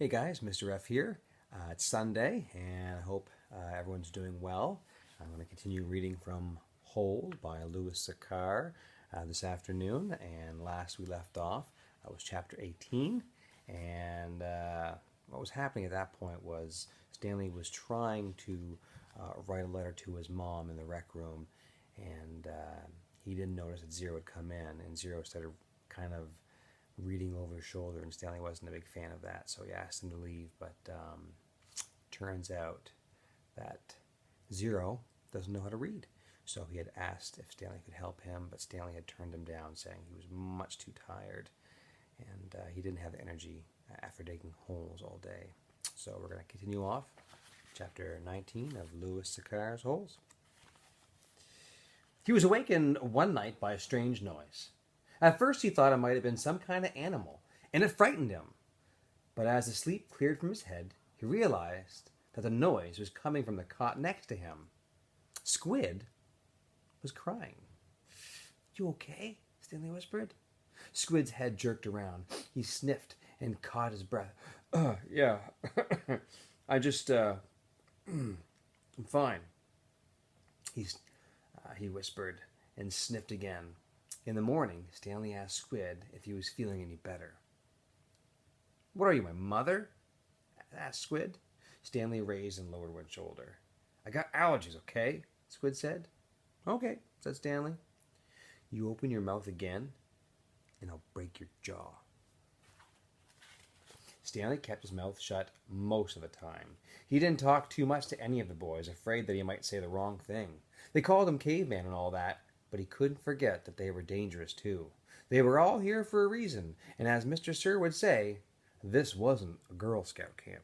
Hey guys, Mr. F here. It's Sunday, and I hope everyone's doing well. I'm going to continue reading from Hold by Sachar this afternoon, and last we left off was chapter 18, and what was happening at that point was Stanley was trying to write a letter to his mom in the rec room, and he didn't notice that Zero had come in, and Zero started kind of reading over his shoulder, and Stanley wasn't a big fan of that, so he asked him to leave. But turns out that Zero doesn't know how to read, so he had asked if Stanley could help him, but Stanley had turned him down, saying he was much too tired, and he didn't have the energy after digging holes all day. So we're going to continue off chapter 19 of Lewis Sachar's Holes. He was awakened one night by a strange noise. At first he thought it might have been some kind of animal, and it frightened him. But as the sleep cleared from his head, he realized that the noise was coming from the cot next to him. Squid was crying. "You okay?" Stanley whispered. Squid's head jerked around. He sniffed and caught his breath. Yeah. I'm fine." He whispered and sniffed again. In the morning, Stanley asked Squid if he was feeling any better. "What are you, my mother?" asked Squid. Stanley raised and lowered one shoulder. "I got allergies, okay?" Squid said. "Okay," said Stanley. "You open your mouth again, and I'll break your jaw." Stanley kept his mouth shut most of the time. He didn't talk too much to any of the boys, afraid that he might say the wrong thing. They called him caveman and all that, but he couldn't forget that they were dangerous too. They were all here for a reason, and as Mr. Sir would say, this wasn't a Girl Scout camp.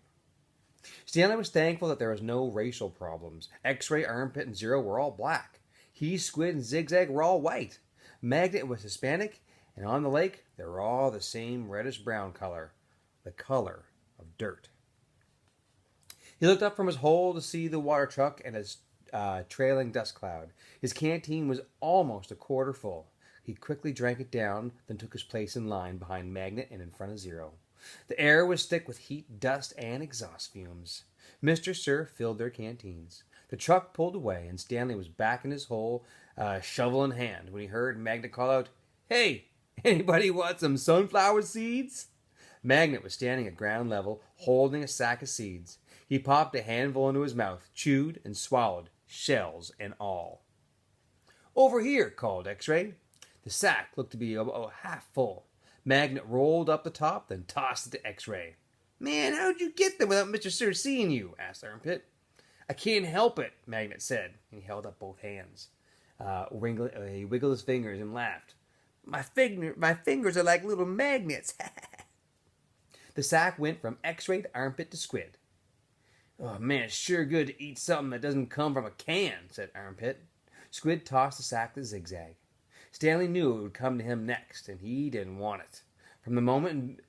Stanley was thankful that there was no racial problems. X-Ray, Armpit, and Zero were all black. He, Squid, and Zigzag were all white. Magnet was Hispanic, and on the lake they were all the same reddish-brown color, the color of dirt. He looked up from his hole to see the water truck and its trailing dust cloud. His canteen was almost a quarter full. He quickly drank it down, then took his place in line behind Magnet and in front of Zero. The air was thick with heat, dust, and exhaust fumes. Mr. Sir filled their canteens. The truck pulled away, and Stanley was back in his hole, shovel in hand, when he heard Magnet call out, "Hey, anybody want some sunflower seeds?" Magnet was standing at ground level, holding a sack of seeds. He popped a handful into his mouth, chewed, and swallowed, shells and all. "Over here," called X-Ray. The sack looked to be about half full. Magnet rolled up the top, then tossed it to X-Ray. "Man, how'd you get them without Mr. Sir seeing you?" asked Armpit. "I can't help it," Magnet said, and he held up both hands. He wiggled his fingers and laughed. My fingers are like little magnets." The sack went from X-Ray to Armpit to Squid. "Oh man, it's sure good to eat something that doesn't come from a can," said Armpit. Squid tossed the sack to Zigzag. Stanley knew it would come to him next, and he didn't want it. From the moment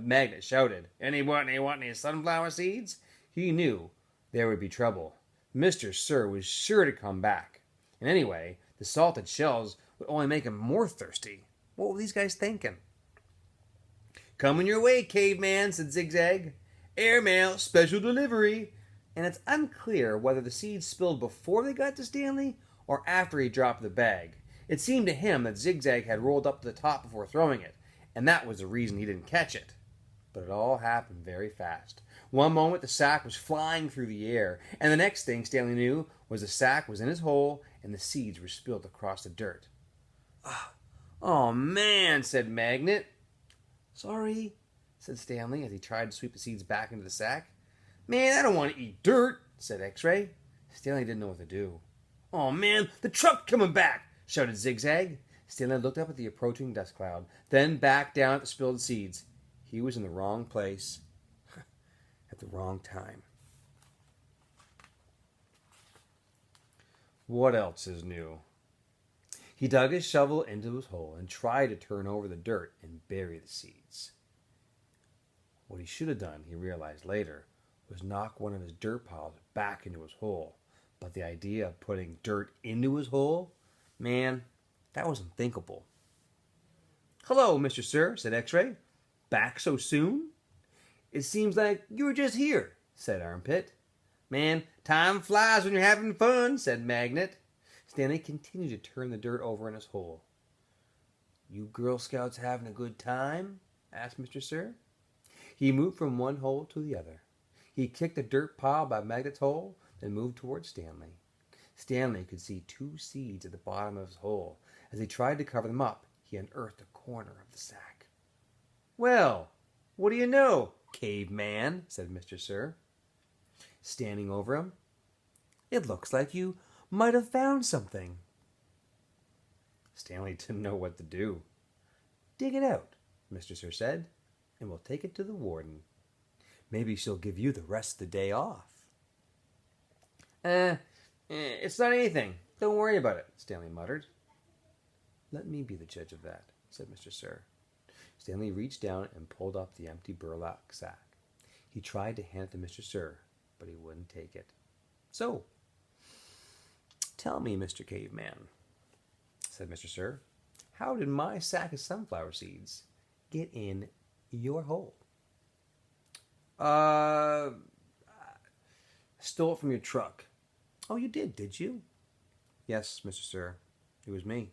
Magnet shouted, "Anybody want any sunflower seeds?" He knew there would be trouble. Mr. Sir was sure to come back. And anyway, the salted shells would only make him more thirsty. What were these guys thinking? "Coming your way, caveman," said Zigzag. "Airmail, special delivery." And it's unclear whether the seeds spilled before they got to Stanley or after he dropped the bag. It seemed to him that Zigzag had rolled up to the top before throwing it, and that was the reason he didn't catch it. But it all happened very fast. One moment the sack was flying through the air, and the next thing Stanley knew was the sack was in his hole and the seeds were spilled across the dirt. "Oh man," said Magnet. "Sorry," said Stanley as he tried to sweep the seeds back into the sack. "Man, I don't want to eat dirt," said X-Ray. Stanley didn't know what to do. "Oh man, the truck's coming back," shouted Zigzag. Stanley looked up at the approaching dust cloud, then back down at the spilled seeds. He was in the wrong place at the wrong time. What else is new? He dug his shovel into his hole and tried to turn over the dirt and bury the seeds. What he should have done, he realized later, was knock one of his dirt piles back into his hole. But the idea of putting dirt into his hole, man, that was unthinkable. "Hello, Mr. Sir," said X-Ray. Back so soon? It seems like you were just here, said Armpit. Man, time flies when you're having fun, said Magnet. Stanley continued to turn the dirt over in his hole. You Girl Scouts having a good time? Asked Mr. Sir. He moved from one hole to the other. He kicked the dirt pile by Magnet's hole, then moved towards Stanley. Stanley could see 2 seeds at the bottom of his hole. As he tried to cover them up, he unearthed a corner of the sack. Well, what do you know, caveman, said Mr. Sir. Standing over him, it looks like you might have found something. Stanley didn't know what to do. Dig it out, Mr. Sir said, and we'll take it to the warden. Maybe she'll give you the rest of the day off. It's not anything. Don't worry about it, Stanley muttered. Let me be the judge of that, said Mr. Sir. Stanley reached down and pulled up the empty burlap sack. He tried to hand it to Mr. Sir, but he wouldn't take it. So, tell me, Mr. Caveman, said Mr. Sir, how did my sack of sunflower seeds get in your hole? Stole it from your truck. Oh, you did you? Yes, Mr. Sir. It was me.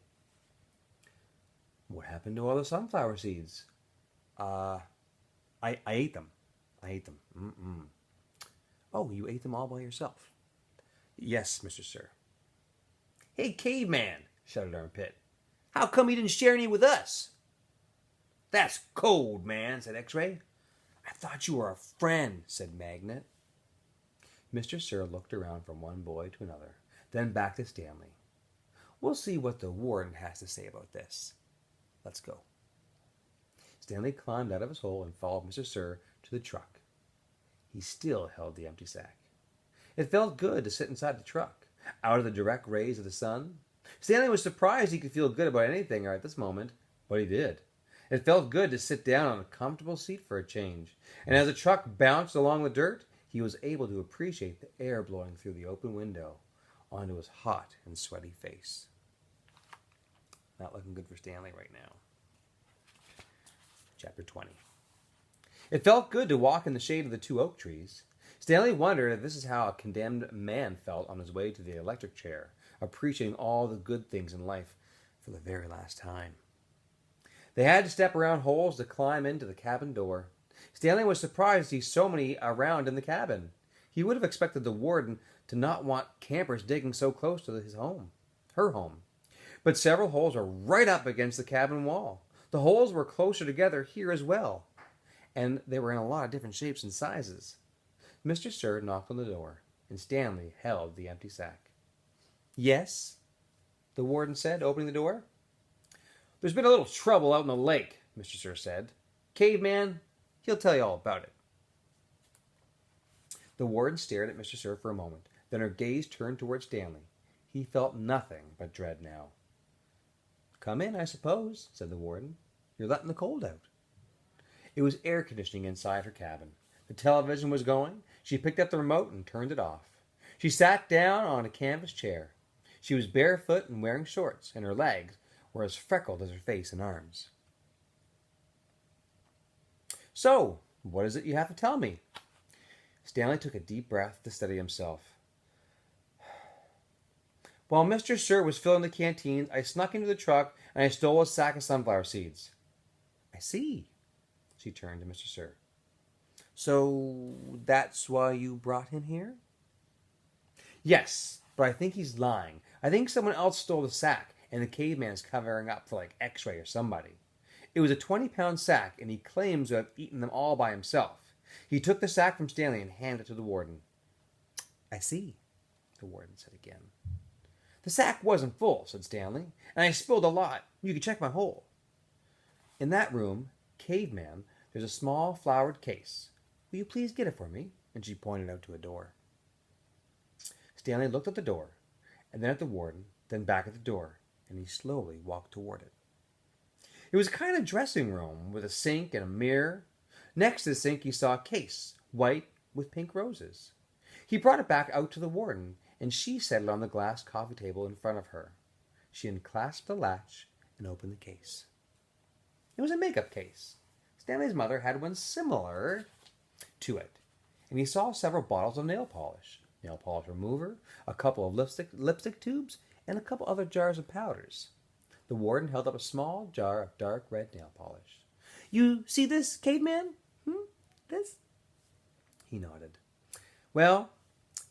What happened to all the sunflower seeds? I ate them. Oh, you ate them all by yourself? Yes, Mr. Sir. Hey, caveman, shouted Armpit. How come you didn't share any with us? That's cold, man, said X-Ray. I thought you were a friend, said Magnet. Mr. Sir looked around from one boy to another, then back to Stanley. We'll see what the warden has to say about this. Let's go. Stanley climbed out of his hole and followed Mr. Sir to the truck. He still held the empty sack. It felt good to sit inside the truck, out of the direct rays of the sun. Stanley was surprised he could feel good about anything right at this moment, but he did. It felt good to sit down on a comfortable seat for a change, and as the truck bounced along the dirt, he was able to appreciate the air blowing through the open window onto his hot and sweaty face. Not looking good for Stanley right now. Chapter 20. It felt good to walk in the shade of the 2 oak trees. Stanley wondered if this is how a condemned man felt on his way to the electric chair, appreciating all the good things in life for the very last time. They had to step around holes to climb into the cabin door. Stanley was surprised to see so many around in the cabin. He would have expected the warden to not want campers digging so close to her home. But several holes were right up against the cabin wall. The holes were closer together here as well, and they were in a lot of different shapes and sizes. Mr. Sir knocked on the door, and Stanley held the empty sack. Yes, the warden said, opening the door. There's been a little trouble out in the lake, Mr. Sir said. Caveman, he'll tell you all about it. The warden stared at Mr. Sir for a moment. Then her gaze turned toward Stanley. He felt nothing but dread now. Come in, I suppose, said the warden. You're letting the cold out. It was air conditioning inside her cabin. The television was going. She picked up the remote and turned it off. She sat down on a canvas chair. She was barefoot and wearing shorts, and her legs were as freckled as her face and arms. So, what is it you have to tell me? Stanley took a deep breath to steady himself. While Mr. Sir was filling the canteens, I snuck into the truck and I stole a sack of sunflower seeds. I see. She turned to Mr. Sir. So that's why you brought him here? Yes, but I think he's lying. I think someone else stole the sack and the caveman is covering up for like X-Ray or somebody. It was a 20-pound sack and he claims to have eaten them all by himself. He took the sack from Stanley and handed it to the warden. I see, the warden said again. The sack wasn't full, said Stanley, and I spilled a lot. You can check my hole. In that room, caveman, there's a small flowered case. Will you please get it for me? And she pointed out to a door. Stanley looked at the door, and then at the warden, then back at the door, and he slowly walked toward it. It was a kind of dressing room with a sink and a mirror. Next to the sink, he saw a case, white with pink roses. He brought it back out to the warden, and she set it on the glass coffee table in front of her. She unclasped the latch and opened the case. It was a makeup case. Stanley's mother had one similar to it, and he saw several bottles of nail polish remover, a couple of lipstick tubes, and a couple other jars of powders. The warden held up a small jar of dark red nail polish. "You see this, caveman? This?" He nodded. "Well,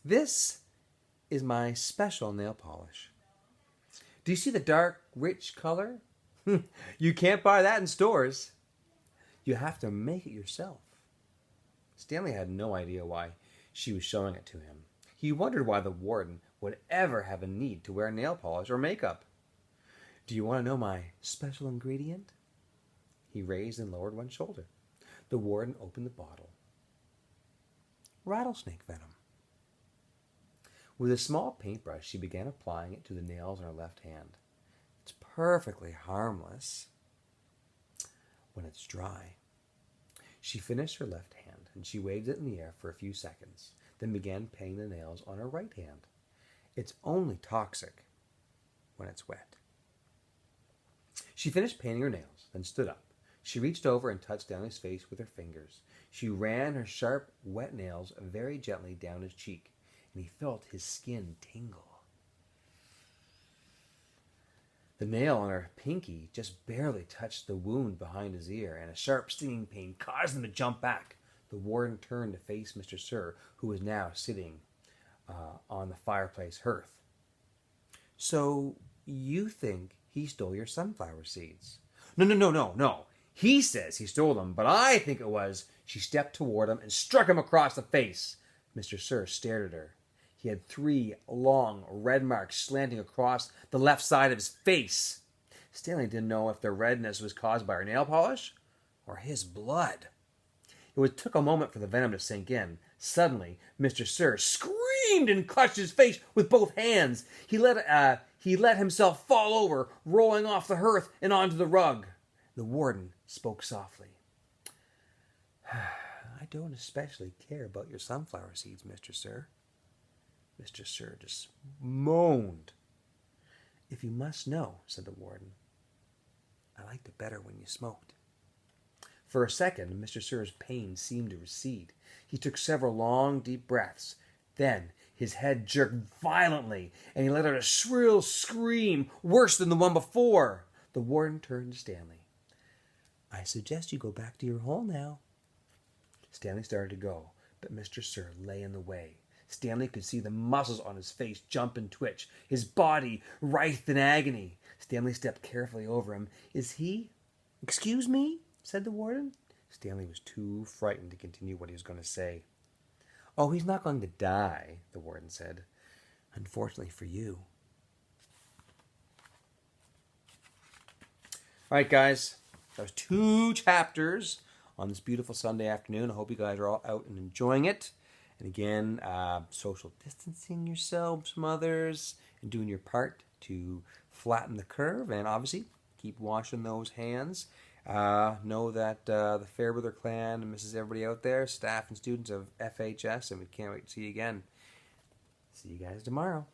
this is my special nail polish. Do you see the dark, rich color? You can't buy that in stores. You have to make it yourself." Stanley had no idea why she was showing it to him. He wondered why the warden would ever have a need to wear nail polish or makeup. "Do you want to know my special ingredient?" He raised and lowered one shoulder. The warden opened the bottle. Rattlesnake venom. With a small paintbrush, she began applying it to the nails on her left hand. It's perfectly harmless when it's dry. She finished her left hand, and she waved it in the air for a few seconds, then began painting the nails on her right hand. It's only toxic when it's wet. She finished painting her nails, then stood up. She reached over and touched Stanley's face with her fingers. She ran her sharp, wet nails very gently down his cheek, and he felt his skin tingle. The nail on her pinky just barely touched the wound behind his ear, and a sharp, stinging pain caused him to jump back. The warden turned to face Mr. Sir, who was now sitting on the fireplace hearth. "So you think he stole your sunflower seeds?" No. He says he stole them, but I think it was." She stepped toward him and struck him across the face. Mr. Sir stared at her. He had 3 long red marks slanting across the left side of his face. Stanley didn't know if the redness was caused by her nail polish or his blood. It took a moment for the venom to sink in. Suddenly, Mr. Sir screamed and clutched his face with both hands. He let himself fall over, rolling off the hearth and onto the rug. The warden spoke softly. "I don't especially care about your sunflower seeds, Mr. Sir." Mr. Sir just moaned. "If you must know," said the warden, "I liked it better when you smoked." For a second, Mr. Sir's pain seemed to recede. He took several long, deep breaths. Then his head jerked violently, and he let out a shrill scream, worse than the one before. The warden turned to Stanley. "I suggest you go back to your hole now." Stanley started to go, but Mr. Sir lay in the way. Stanley could see the muscles on his face jump and twitch. His body writhed in agony. Stanley stepped carefully over him. "Is he—" "Excuse me?" said the warden. Stanley was too frightened to continue what he was going to say. "Oh, he's not going to die," the warden said. "Unfortunately for you." All right, guys. That was 2 chapters on this beautiful Sunday afternoon. I hope you guys are all out and enjoying it. And again, social distancing yourselves from others and doing your part to flatten the curve. And obviously, keep washing those hands. Know that the Fairbrother clan misses everybody out there, staff and students of FHS, and we can't wait to see you again. See you guys tomorrow.